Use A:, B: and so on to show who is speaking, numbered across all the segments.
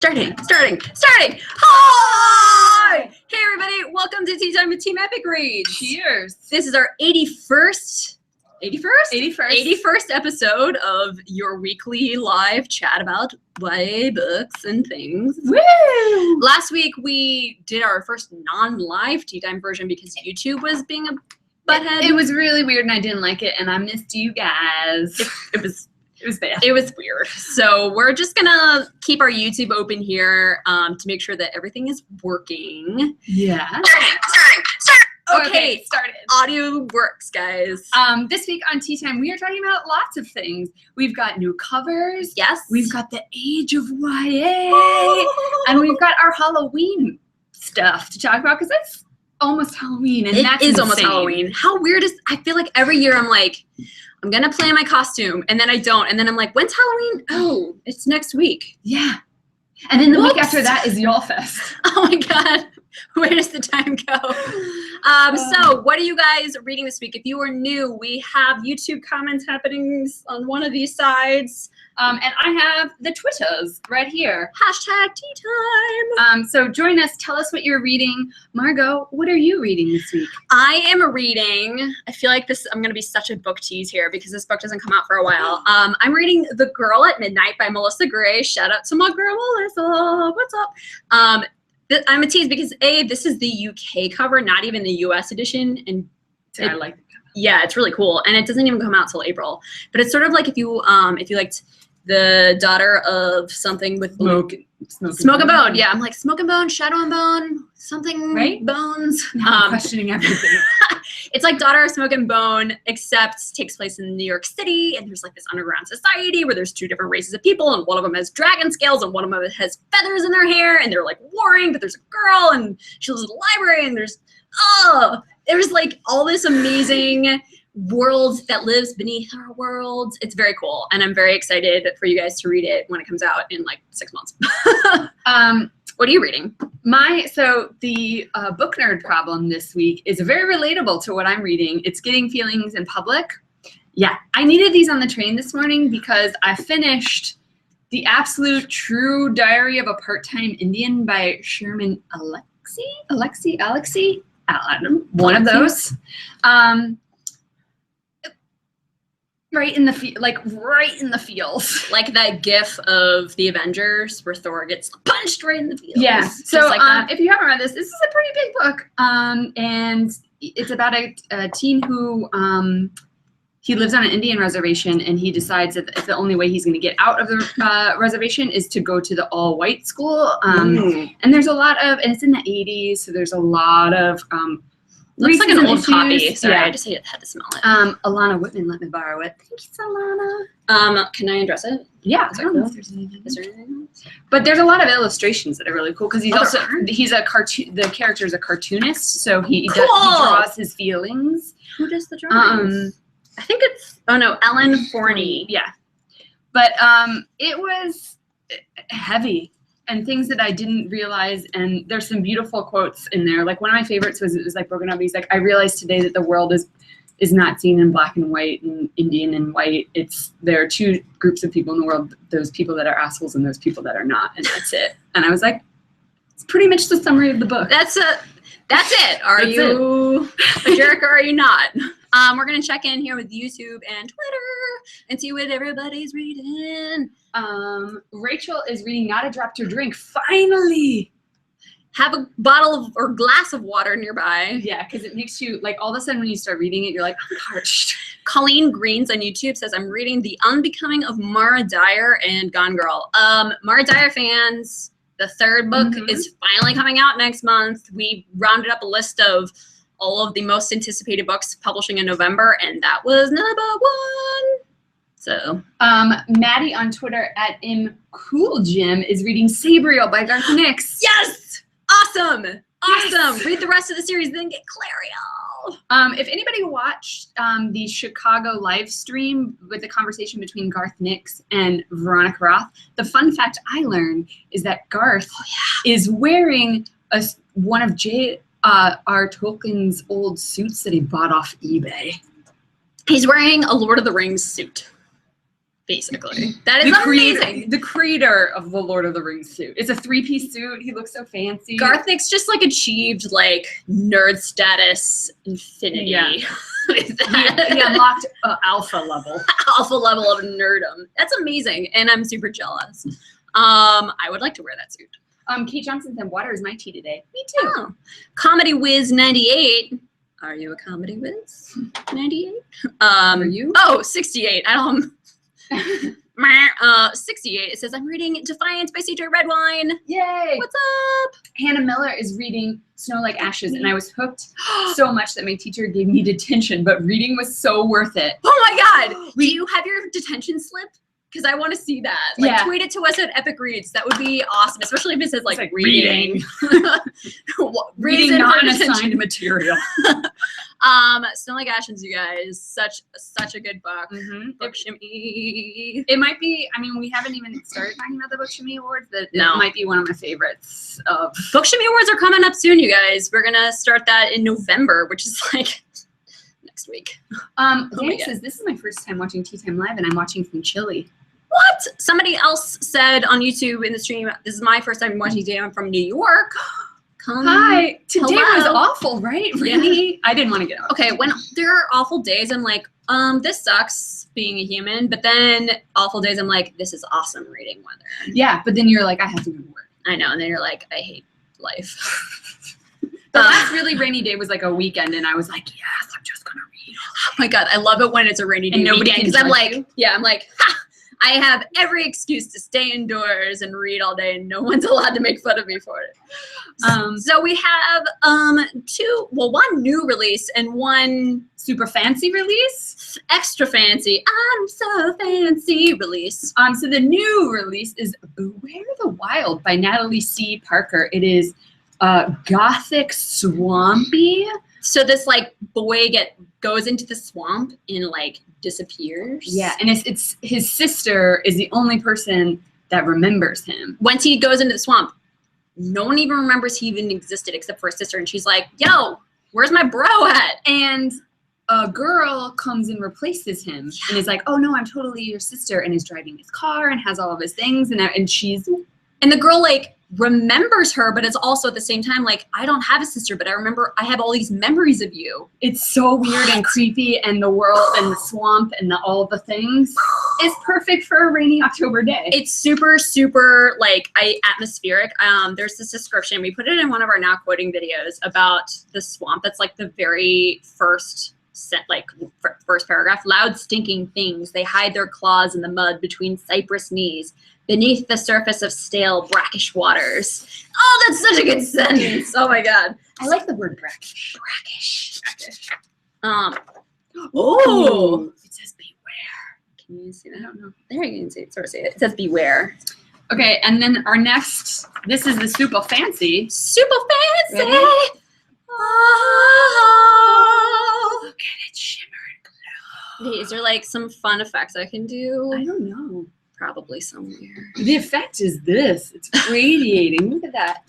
A: Starting. Hi! Hey, everybody. Welcome to Tea Time with Team Epic Reads.
B: Cheers.
A: This is our 81st episode of your weekly live chat about YA books and things.
B: Woo!
A: Last week, we did our first non-live Tea Time version because YouTube was being a butthead.
B: It was really weird and I didn't like it and I missed you guys.
A: It was
B: bad.
A: It was weird. So we're just gonna keep our YouTube open here to make sure that everything is working.
B: Yeah.
A: Starting. Okay,
B: started.
A: Audio works, guys.
B: This week on Tea Time, we are talking about lots of things. We've got new covers.
A: Yes.
B: We've got the age of YA. And we've got our Halloween stuff to talk about because that's almost Halloween. And that's
A: is almost
B: insane.
A: Halloween. How weird is, I feel like every year I'm like, I'm gonna plan my costume, and then I don't, and then I'm like, when's Halloween? Oh, it's next week.
B: Yeah. And then the
A: Whoops.
B: week after that is Y'all Fest.
A: Oh my God, where does the time go? So what are you guys reading this week? If you are new, we have YouTube comments happening on one of these sides.
B: And I have the Twitters right here.
A: Hashtag tea time.
B: So join us. Tell us what you're reading. Margot, what are you reading this week?
A: I am reading, I feel like I'm going to be such a book tease here because this book doesn't come out for a while. I'm reading The Girl at Midnight by Melissa Gray. Shout out to my girl, Melissa. What's up? I'm a tease because this is the UK cover, not even the US edition. And
B: I like it.
A: Yeah, it's really cool. And it doesn't even come out till April. But it's sort of like if you liked The Daughter of something with
B: Smoke
A: and Bone. Yeah, I'm like Smoke and Bone, Shadow and Bone, something
B: right?
A: Bones.
B: I'm questioning everything.
A: It's like Daughter of Smoke and Bone, except takes place in New York City, and there's like this underground society where there's two different races of people, and one of them has dragon scales, and one of them has feathers in their hair, and they're like warring, but there's a girl, and she lives in the library, and there's like all this amazing world that lives beneath our world. It's very cool, and I'm very excited for you guys to read it when it comes out in like 6 months. What are you reading?
B: The book nerd problem this week is very relatable to what I'm reading. It's Getting Feelings in Public. Yeah, I needed these on the train this morning because I finished The Absolute True Diary of a Part-Time Indian by Sherman Alexie? One of those. Right in the feels.
A: Like that gif of the Avengers where Thor gets punched right in the feels.
B: Yeah. So
A: like that.
B: if you haven't read this is a pretty big book. And it's about a teen who he lives on an Indian reservation, and he decides that the only way he's going to get out of the reservation is to go to the all-white school. And there's a lot of, and it's in the 80s, so there's a lot of
A: looks like an old copy. Sorry,
B: yeah.
A: I just had to smell it.
B: Alana Whitman let me borrow it. Thank you, Alana.
A: Can I address it?
B: Yeah.
A: I don't know if there's anything. Is there anything else?
B: But there's a lot of illustrations that are really cool because he's a cartoon. The character is a cartoonist, so he draws his feelings.
A: Who does the drawings? I think it's Ellen Forney.
B: Yeah. But it was heavy. And things that I didn't realize, and there's some beautiful quotes in there. Like one of my favorites was like broken up. He's like, I realized today that the world is not seen in black and white and Indian and white. There are two groups of people in the world, those people that are assholes and those people that are not, and that's it. And I was like, it's pretty much the summary of the book.
A: That's it. Are you a jerk or are you not? We're gonna check in here with YouTube and Twitter and see what everybody's reading.
B: Rachel is reading Not a Drop to Drink. Finally!
A: Have a bottle or glass of water nearby.
B: Yeah, because it makes you, like, all of a sudden when you start reading it, you're like, I'm parched.
A: Colleen Greens on YouTube says, I'm reading The Unbecoming of Mara Dyer and Gone Girl. Mara Dyer fans, the third book is finally coming out next month. We rounded up a list of all of the most anticipated books publishing in November, and that was number one. So,
B: Maddie on Twitter at @mcooljim is reading Sabriel by Garth Nix.
A: Yes! Awesome! Awesome!
B: Yes!
A: Read the rest of the series, then get Clariel.
B: If anybody watched the Chicago live stream with the conversation between Garth Nix and Veronica Roth, the fun fact I learned is that Garth is wearing one of J.R. Tolkien's old suits that he bought off eBay.
A: He's wearing a Lord of the Rings suit. basically. That is amazing.
B: The creator of the Lord of the Rings suit. It's a 3-piece suit. He looks so fancy.
A: Garth Nix just like achieved like nerd status infinity.
B: Yeah.
A: With that.
B: He unlocked alpha level.
A: Alpha level of nerdom. That's amazing, and I'm super jealous. I would like to wear that suit.
B: Kate Johnson said, water is my tea today. Me too.
A: Oh. Comedy Whiz 98. Are you a Comedy Whiz 98?
B: Are you?
A: Oh, 68. I don't. 68. It says I'm reading Defiance by CJ Redwine.
B: Yay!
A: What's up?
B: Hannah Miller is reading Snow Like Ashes, and I was hooked so much that my teacher gave me detention, but reading was so worth it.
A: Oh my god! Do you have your detention slip? Because I want to see that. Like,
B: Yeah.
A: tweet it to us at Epic Reads. That would be awesome, especially if it says like,
B: like
A: reading.
B: Reading
A: Reason for
B: non-assigned
A: detention.
B: material.
A: Snow Like Ashes, you guys. Such a good book. Book shimmy.
B: It might be, I mean, we haven't even started talking about the Book Shimmy Awards, but
A: No.
B: it might be one of my favorites of.
A: Book Shimmy Awards are coming up soon, you guys. We're gonna start that in November, which is like next week.
B: Dan
A: my God.
B: says, this is my first time watching Tea Time Live, and I'm watching from Chile.
A: What? Somebody else said on YouTube in the stream, this is my first time watching today. I'm from New York. Come.
B: Hi. Today was
A: hello.
B: awful, right?
A: Yeah.
B: Really? I didn't want to get up.
A: Okay, when there are awful days, I'm like, this sucks being a human. But then awful days, I'm like, this is awesome reading weather.
B: Yeah, but then you're like, I have to go to work.
A: I know. And then you're like, I hate life.
B: The last really rainy day was like a weekend, and I was like, yes, I'm just going to read.
A: Oh my God, I love it when it's a rainy day
B: And nobody
A: weekend,
B: can
A: because I'm
B: judge
A: like,
B: you?
A: yeah, I'm like, ha! I have every excuse to stay indoors and read all day, and no one's allowed to make fun of me for it. So we have one new release and one
B: Super fancy release.
A: extra fancy, I'm so fancy release.
B: So the new release is Beware the Wild by Natalie C. Parker. It is gothic swampy.
A: So this like boy goes into the swamp and like disappears.
B: Yeah, and it's his sister is the only person that remembers him.
A: Once he goes into the swamp, no one even remembers he even existed except for his sister, and she's like, "Yo, where's my bro at?"
B: And a girl comes and replaces him and is like, "Oh no, I'm totally your sister," and is driving his car and has all of his things, and she's
A: And the girl like remembers her, but it's also at the same time like, I don't have a sister, but I have all these memories of you.
B: it's so weird and creepy, and the world and the swamp and all the things is perfect for a rainy October day.
A: It's super, super like atmospheric. There's this description, we put it in one of our now quoting videos about the swamp. That's like the very first first paragraph. Loud stinking things, they hide their claws in the mud between cypress knees, beneath the surface of stale brackish waters. Oh, that's such a good sentence. Oh my God.
B: I like the word brackish.
A: Brackish. Oh,
B: It says beware.
A: can you see that? I don't know. There you can see it. Sort of see it. It says beware.
B: Okay, and then our next, this is the super fancy.
A: Super fancy.
B: Ready?
A: Oh.
B: Look at it shimmer and glow.
A: Is there like some fun effects I can do?
B: I don't know.
A: Probably somewhere.
B: The effect is this. It's radiating. Look at that.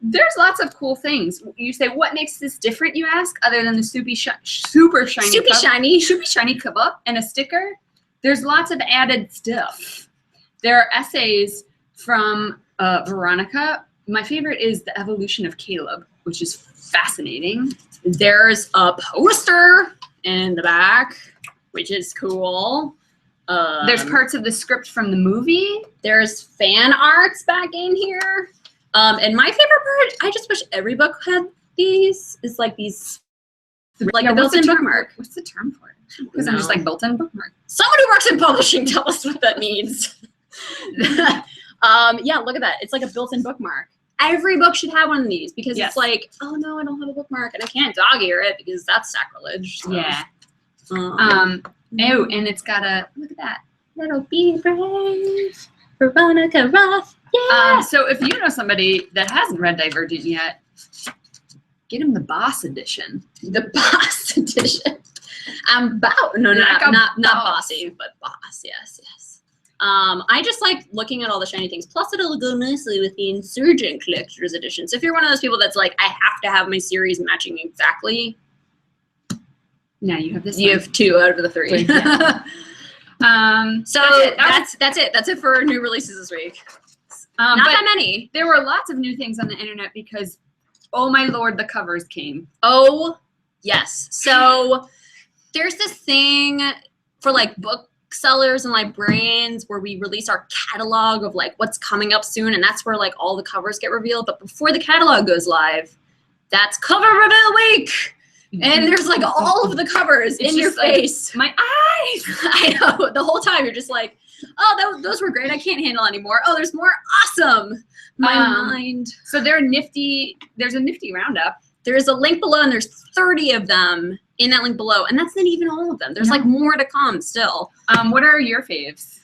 B: There's lots of cool things. You say, what makes this different, you ask, other than the super shiny
A: Soupy shiny.
B: super shiny cover and a sticker? There's lots of added stuff. There are essays from Veronica. My favorite is The Evolution of Caleb, which is fascinating.
A: There's a poster in the back, which is cool.
B: There's parts of the script from the movie.
A: There's fan arts back in here. And my favorite part, I just wish every book had these. Is like these, like
B: Yeah,
A: a
B: what's the
A: built-in
B: term?
A: bookmark.
B: What's the term for it? Because I'm just
A: No.
B: like built-in bookmark.
A: Someone who works in publishing, tell us what that means. Yeah, look at that. It's like a built-in bookmark. Every book should have one of these because
B: Yes.
A: it's like, oh no, I don't have a bookmark and I can't dog ear it because that's sacrilege. So,
B: Yeah.
A: um,
B: Oh, and it's got a, look at that.
A: Little be brave, Veronica Roth. Yeah.
B: So if you know somebody that hasn't read Divergent yet, get them the Boss edition.
A: The Boss edition. Like
B: a
A: not
B: boss.
A: bossy, but boss. Yes, yes. I just like looking at all the shiny things. Plus, it'll go nicely with the Insurgent Collector's Edition. So if you're one of those people that's like, I have to have my series matching exactly,
B: Now you have this
A: you
B: one.
A: have 2 out of the 3.
B: Yeah.
A: So that's it. That's it for new releases this week. Not that many.
B: There were lots of new things on the internet because, oh my lord, the covers came.
A: Oh, yes. So there's this thing for like booksellers and librarians where we release our catalog of like what's coming up soon, and that's where like all the covers get revealed. But before the catalog goes live, that's cover reveal week. And there's like all of the covers in your face.
B: My eyes!
A: I know. The whole time you're just like, oh, those were great. I can't handle anymore. Oh, there's more. Awesome. My mind.
B: So there's a nifty roundup.
A: There's a link below, and there's 30 of them in that link below. And that's not even all of them. There's like more to come still.
B: What are your faves?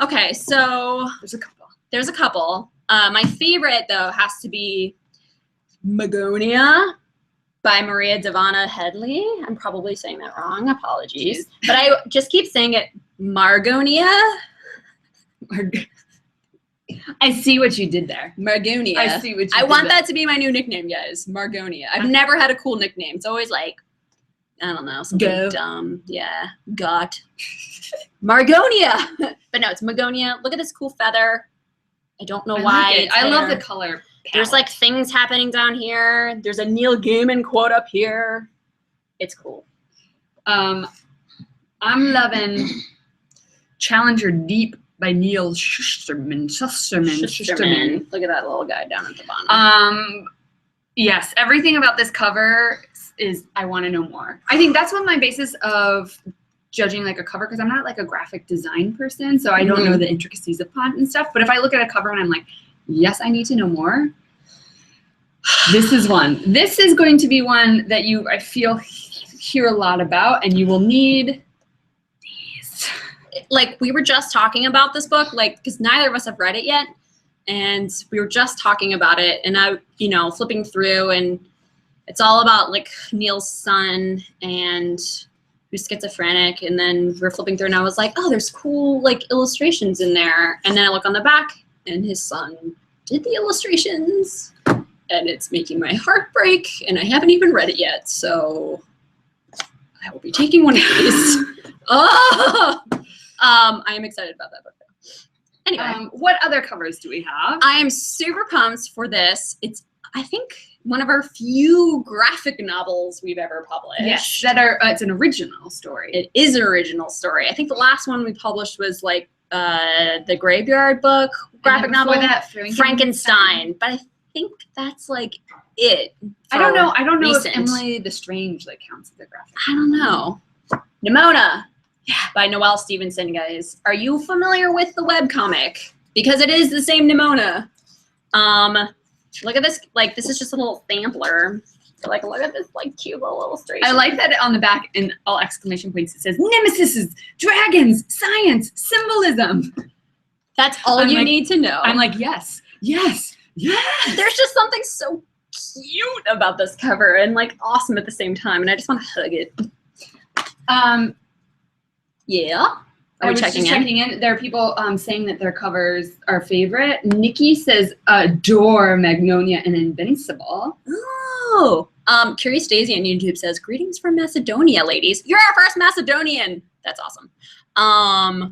A: Okay, so there's a couple. My favorite, though, has to be Magonia by Maria Devana Headley. I'm probably saying that wrong. Apologies. But I just keep saying it Margonia.
B: I see what you did there.
A: Margonia.
B: I see what you did.
A: I want that to be my new nickname, guys. Margonia. I've never had a cool nickname. It's always like, I don't know, something dumb. Yeah. Got. Margonia. But no, it's Magonia. Look at this cool feather. I don't know why.
B: I love the color.
A: There's like things happening down here. There's a Neil Gaiman quote up here. It's cool.
B: I'm loving Challenger Deep by Neil Shusterman.
A: Look at that little guy down at the bottom.
B: Yes, everything about this cover is I want to know more. I think that's one of my basis of judging like a cover, because I'm not like a graphic design person, so I don't know the intricacies of font and stuff. But if I look at a cover and I'm like, yes, I need to know more. This is one. This is going to be one that I feel hear a lot about, and you will need these.
A: Like, we were just talking about this book, like, because neither of us have read it yet, and we were just talking about it, and I, flipping through, and it's all about like Neil's son and who's schizophrenic, and then we're flipping through, and I was like, oh, there's cool like illustrations in there, and then I look on the back, and his son did the illustrations, and it's making my heart break, and I haven't even read it yet, so I will be taking one of these. I am excited about that book, though. Anyway.
B: What other covers do we have?
A: I am super pumped for this. It's, I think, one of our few graphic novels we've ever published.
B: Yes, it's an original story.
A: It is an original story. I think the last one we published was like the Graveyard Book graphic novel, Frankenstein. But I think that's like it.
B: I don't know if Emily the Strange like counts as a graphic.
A: I don't know. Nimona by Noelle Stevenson, guys. Are you familiar with the webcomic? Because it is the same Nimona. Look at this. Like, this is just a little sampler. Like, look at this like cute little illustration.
B: I like that on the back in all exclamation points it says Nemesis, dragons, science, symbolism.
A: That's all you need to know.
B: I'm like, yes. There's
A: just something so cute about this cover and like awesome at the same time, and I just want to hug it. Yeah.
B: I was just checking in. There are people saying that their covers are favorite. Nikki says adore Magnolia and Invincible.
A: Oh. Curious Daisy on YouTube says, greetings from Macedonia, ladies. You're our first Macedonian. That's awesome.
B: Are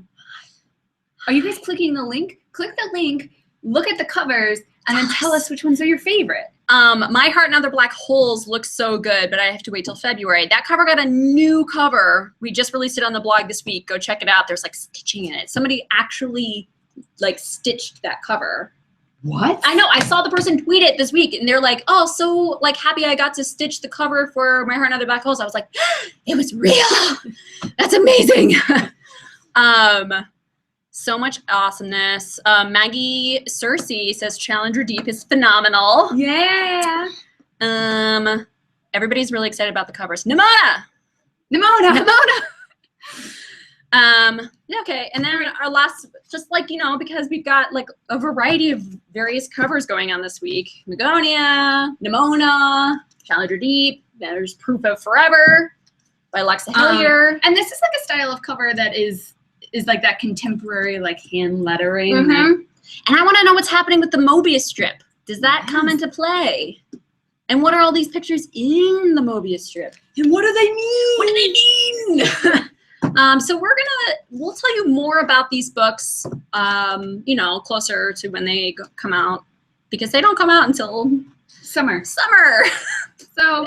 B: you guys clicking the link? Click the link, look at the covers, and then tell us which ones are your favorite.
A: My Heart and Other Black Holes looks so good, but I have to wait till February. That cover got a new cover. We just released it on the blog this week. Go check it out. There's like stitching in it. Somebody actually like stitched that cover.
B: What?
A: I know. I saw the person tweet it this week, and they're like, oh, so like happy I got to stitch the cover for My Heart and Other Black Holes. I was like, it was real. That's amazing. So much awesomeness. Maggie Cersei says Challenger Deep is phenomenal.
B: Yeah.
A: Everybody's really excited about the covers. Nimona. Okay, and then our last, just like, because we've got like a variety of various covers going on this week. Magonia, Nimona, Challenger Deep, there's Proof of Forever by Lexa Hillier.
B: And this is like a style of cover that is like that contemporary like hand lettering.
A: And I want to know what's happening with the Mobius strip. Does that come into play? And what are all these pictures in the Mobius strip?
B: And what do they mean?
A: What do they mean? So we'll tell you more about these books, closer to when they come out, because they don't come out until
B: Summer.
A: So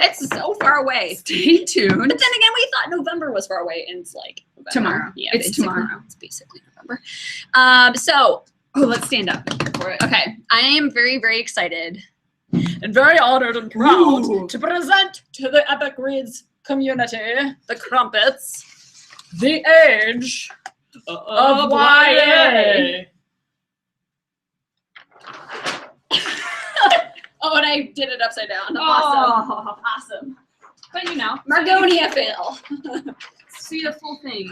A: it's so far away.
B: Stay tuned.
A: But then again, we thought November was far away, and it's like November.
B: Tomorrow.
A: Yeah,
B: It's tomorrow.
A: It's basically November. So
B: let's stand up for it.
A: okay, I am very, very excited and very honored and proud to present to the Epic Reads community, the Crumpets, The Age of YA. Oh, and I did it upside down. Awesome.
B: But
A: Margonia fail.
B: see the full thing.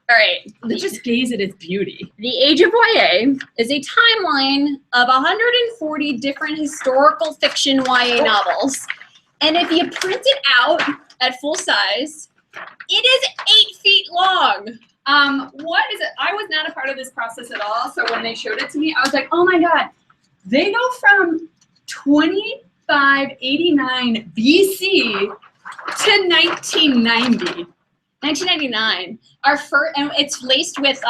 A: All right.
B: Just gaze at its beauty.
A: The Age of YA is a timeline of 140 different historical fiction YA novels. And if you print it out at full size, it is 8 feet long.
B: What is it? I was not a part of this process at all. So when they showed it to me, I was like, oh my God, they go from 2589 BC to 1990.
A: 1999. Our first, and it's laced with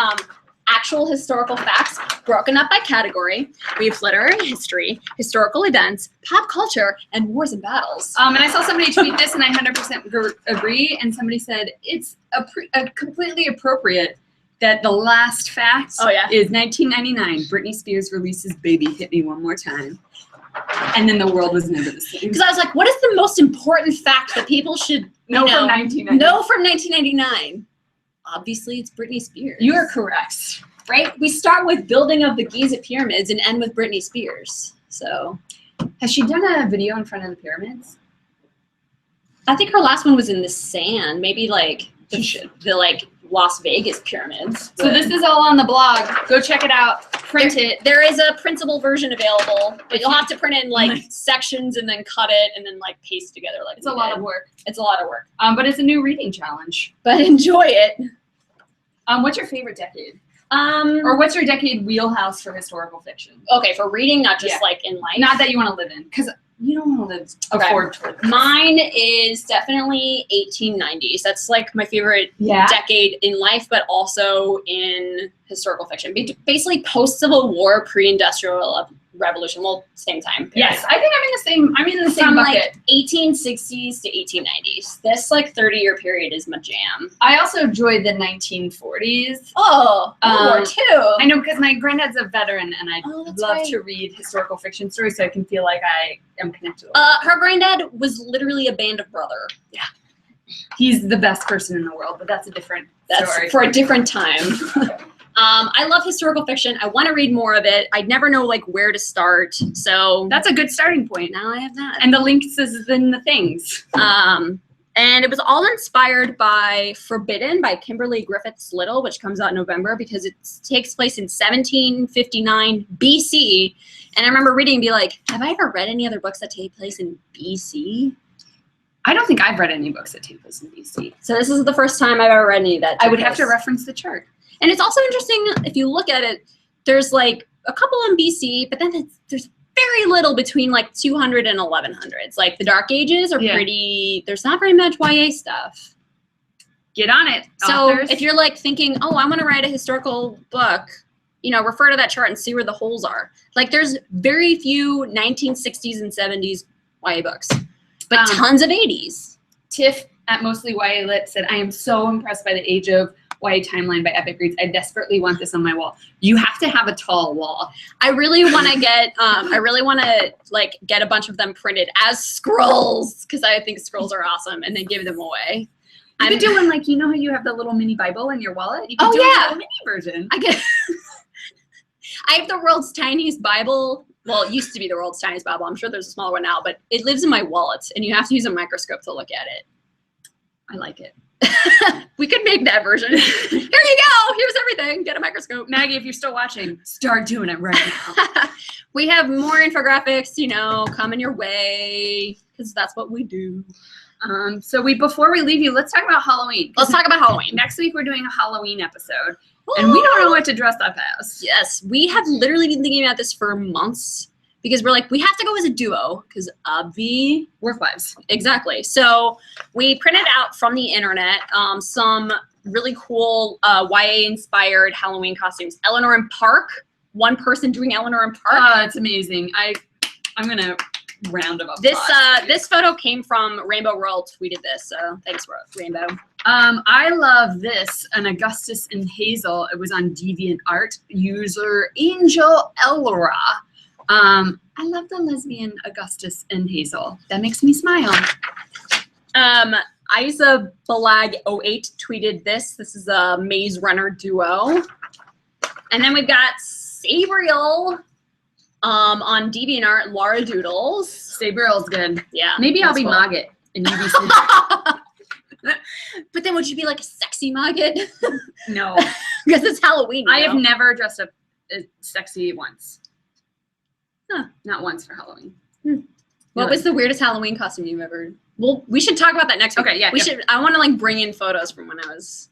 A: actual historical facts broken up by category. We have literary history, historical events, pop culture, and wars and battles.
B: And I saw somebody tweet this, and I 100% agree. And somebody said it's completely appropriate that the last fact is 1999. Britney Spears releases "Baby Hit Me One More Time," and then the world was never the same.
A: Because I was like, what is the most important fact that people should
B: know from 1999?
A: Know from 1999. Obviously, it's Britney Spears.
B: You are correct.
A: Right? We start with building of the Giza pyramids and end with Britney Spears. So,
B: has she done a video in front of the pyramids?
A: I think her last one was in the sand. Maybe like the Las Vegas pyramids.
B: So this is all on the blog. Go check it out. Print it.
A: There is a printable version available, but you'll have to print it in sections and then cut it and then paste together.
B: It's a lot of work.
A: It's a lot of work.
B: But it's a new reading challenge.
A: But enjoy it.
B: What's your favorite decade? Or what's your decade wheelhouse for historical fiction?
A: Okay, for reading, not just in life.
B: Not that you want to live in, because you don't want to afford to live in.
A: Mine is definitely 1890s. That's my favorite decade in life, but also in historical fiction. Basically post-Civil War, pre-industrial revolution. Well, same time.
B: Yes, I think I'm in the same bucket.
A: 1860s to 1890s. This 30-year period is my jam.
B: I also enjoyed the 1940s.
A: Oh, World War II.
B: I know, because my granddad's a veteran, and I love to read historical fiction stories, so I can feel like I am connected.
A: Her granddad was literally a band of brother.
B: Yeah. He's the best person in the world, but that's a different story.
A: For a different time. I love historical fiction. I want to read more of it. I never know where to start. So
B: that's a good starting point.
A: Now I have that.
B: And the links is in the things.
A: And it was all inspired by Forbidden by Kimberly Griffiths Little, which comes out in November because it takes place in 1759 BC. And I remember reading and be like, have I ever read any other books that take place in BC?
B: I don't think I've read any books that take place in BC.
A: So this is the first time I've ever read any of that.
B: I would have to reference the chart.
A: And it's also interesting, if you look at it, there's a couple in BC, but then there's very little between 200 and 1100s. The Dark Ages are pretty, there's not very much YA stuff.
B: Get on it,
A: So
B: authors.
A: if you're thinking, oh, I want to write a historical book, refer to that chart and see where the holes are. There's very few 1960s and 70s YA books, but tons of 80s.
B: Tiff at Mostly YA Lit said, I am so impressed by the Age of YA timeline by Epic Reads. I desperately want this on my wall. You have to have a tall wall.
A: I really want to get get a bunch of them printed as scrolls, because I think scrolls are awesome, and then give them away.
B: You could do one how you have the little mini Bible in your wallet. You could do a little mini version.
A: I have the world's tiniest Bible. Well, it used to be the world's tiniest Bible. I'm sure there's a smaller one now, but it lives in my wallet, and you have to use a microscope to look at it.
B: I like it.
A: We could make that version. Here you go. Here's everything. Get a microscope.
B: Maggie, if you're still watching, start doing it right now.
A: We have more infographics, coming your way, because that's what we do.
B: So before we leave you, let's talk about Halloween.
A: Let's talk about Halloween.
B: Next week, we're doing a Halloween episode, and we don't know what to dress up as.
A: Yes, we have literally been thinking about this for months, because we're we have to go as a duo, because
B: work wives.
A: Exactly. So we printed out from the internet some really cool YA-inspired Halloween costumes. Eleanor and Park, one person doing Eleanor and Park.
B: Oh, it's amazing. I'm gonna round of applause.
A: This photo came from Rainbow Royal tweeted this, so thanks, Rainbow.
B: I love this, an Augustus and Hazel. It was on DeviantArt. User Angel Elra. I love the lesbian Augustus and Hazel. That makes me smile.
A: Isa Balag08 tweeted this. This is a Maze Runner duo. And then we've got Sabriel on DeviantArt, Laura Doodles.
B: Sabriel's good.
A: Yeah.
B: Maybe I'll be
A: cool.
B: Mogget and you be Sabriel.
A: But then would you be like a sexy Mogget?
B: No.
A: Because it's Halloween.
B: I have never dressed up sexy once.
A: Huh.
B: Not once for Halloween.
A: What was the weirdest Halloween costume you've ever? Well, we should talk about that next week.
B: Okay, yeah.
A: We should. I want to like bring in photos from when I was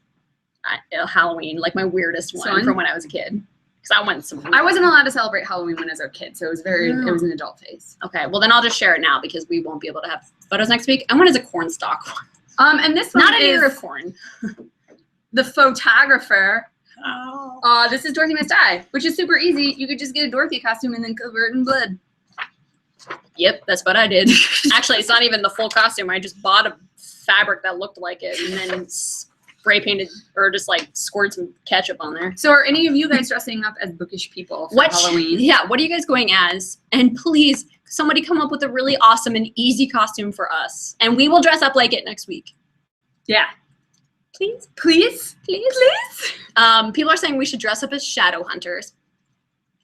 A: at Halloween, like my weirdest one from when I was a kid. Because I went some.
B: I wasn't allowed to celebrate Halloween when I was a kid, so it was it was an adult phase.
A: Okay, well then I'll just share it now because we won't be able to have photos next week. And one is a corn stalk one.
B: And this one
A: Not an
B: is
A: ear of corn.
B: the photographer.
A: Oh.
B: This is Dorothy Must Die, which is super easy. You could just get a Dorothy costume and then cover it in blood.
A: Yep, that's what I did. Actually, it's not even the full costume. I just bought a fabric that looked like it and then spray painted or just like scored some ketchup on there.
B: So are any of you guys dressing up as bookish people for Halloween?
A: Yeah, what are you guys going as? And please, somebody come up with a really awesome and easy costume for us. And we will dress up like it next week.
B: Yeah.
A: Please?
B: Please? Please? Please?
A: People are saying we should dress up as shadow hunters.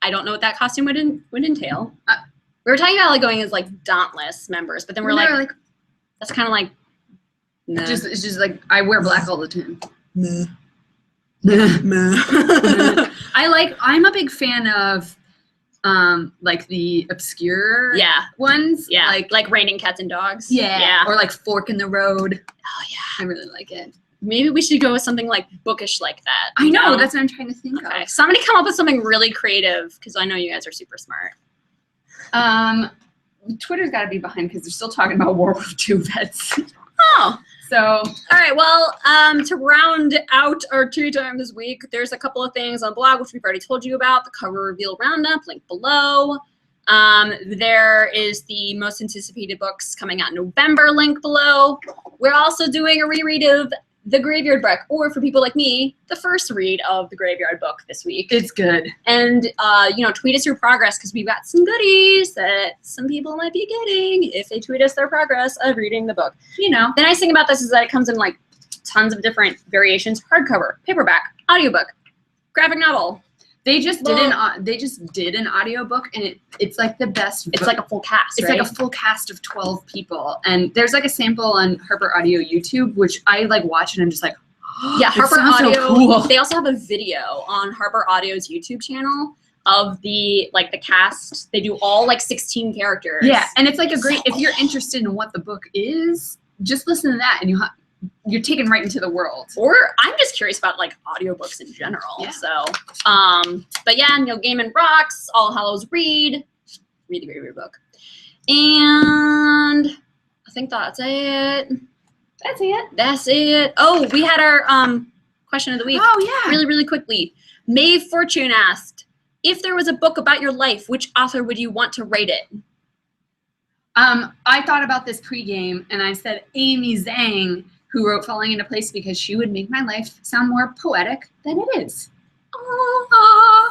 A: I don't know what that costume would entail. We were talking about like going as like Dauntless members, but then we're like, that's kind of like, nah.
B: It's just like I wear black all the time. I'm a big fan of like the obscure ones.
A: Yeah. Like Raining Cats and Dogs.
B: Yeah. Or like Fork in the Road.
A: Oh yeah.
B: I really like it.
A: Maybe we should go with something like bookish like that.
B: I know, that's what I'm trying to think
A: of.
B: Somebody
A: come up with something really creative because I know you guys are super smart.
B: Twitter's got to be behind because they're still talking about World War II vets.
A: Oh.
B: So.
A: All right. Well, to round out our tea time this week, there's a couple of things on the blog which we've already told you about. The cover reveal roundup, link below. There is the most anticipated books coming out in November, link below. We're also doing a reread of The Graveyard Book, or for people like me, the first read of The Graveyard Book this week.
B: It's good.
A: And, tweet us your progress because we've got some goodies that some people might be getting if they tweet us their progress of reading the book.
B: You know,
A: the nice thing about this is that it comes in like tons of different variations: hardcover, paperback, audiobook, graphic novel.
B: They just did an audiobook and it's like the best book.
A: It's like a full cast,
B: It's like a full cast of 12 people. And there's like a sample on Harper Audio YouTube, which I like watch and I'm just like,
A: yeah, Harper Audio.
B: So cool.
A: They also have a video on Harper Audio's YouTube channel of the cast. They do all like 16 characters.
B: Yeah, and it's like if you're interested in what the book is, just listen to that and you're taken right into the world.
A: Or I'm just curious about like audiobooks in general.
B: Yeah.
A: So, but yeah, Neil Gaiman rocks. All Hallows read The Graveyard Book. And I think that's it. That's it. Oh, we had our question of the week.
B: Oh, yeah.
A: Really, really quickly. Maeve Fortune asked, if there was a book about your life, which author would you want to write it?
B: I thought about this pregame and I said Amy Zhang, who wrote Falling Into Place, because she would make my life sound more poetic than it is.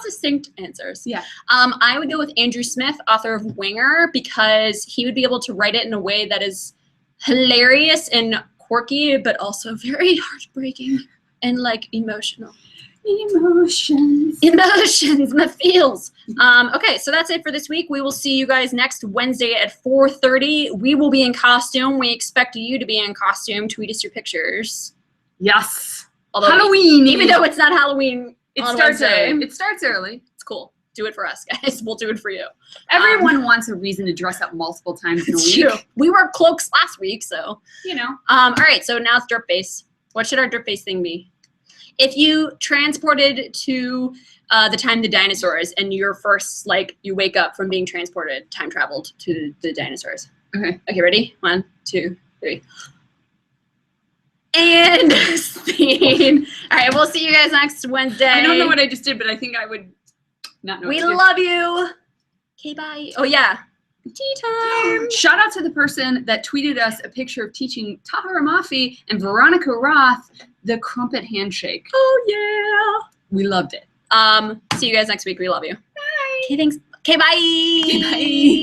A: Succinct answers.
B: Yeah.
A: I would go with Andrew Smith, author of Winger, because he would be able to write it in a way that is hilarious and quirky, but also very heartbreaking and like emotional.
B: Emotions,
A: my feels. Okay, so that's it for this week. We will see you guys next Wednesday at 4:30. We will be in costume. We expect you to be in costume. Tweet us your pictures.
B: Yes.
A: Although
B: Halloween.
A: Even though it's not Halloween
B: it
A: on
B: starts
A: Wednesday.
B: early. It starts early.
A: It's cool. Do it for us, guys. We'll do it for you.
B: Everyone wants a reason to dress up multiple times in a week.
A: True. We wore cloaks last week, so.
B: You know.
A: All right, so now it's Derp Base. What should our Derp Base thing be? If you transported to the time of the dinosaurs and you're first, like, you wake up from being transported, time traveled to the dinosaurs.
B: Okay.
A: Okay, ready? 1, 2, 3. And scene. All right, we'll see you guys next Wednesday.
B: I don't know what I just did, but I think I would not know.
A: We
B: what to do.
A: love you. Okay, bye. Oh yeah, tea time.
B: Shout out to the person that tweeted us a picture of teaching Tahara Mafi and Veronica Roth the crumpet handshake.
A: Oh yeah.
B: We loved it.
A: See you guys next week. We love you. Bye. Okay, thanks. Okay, bye.
B: Okay, bye.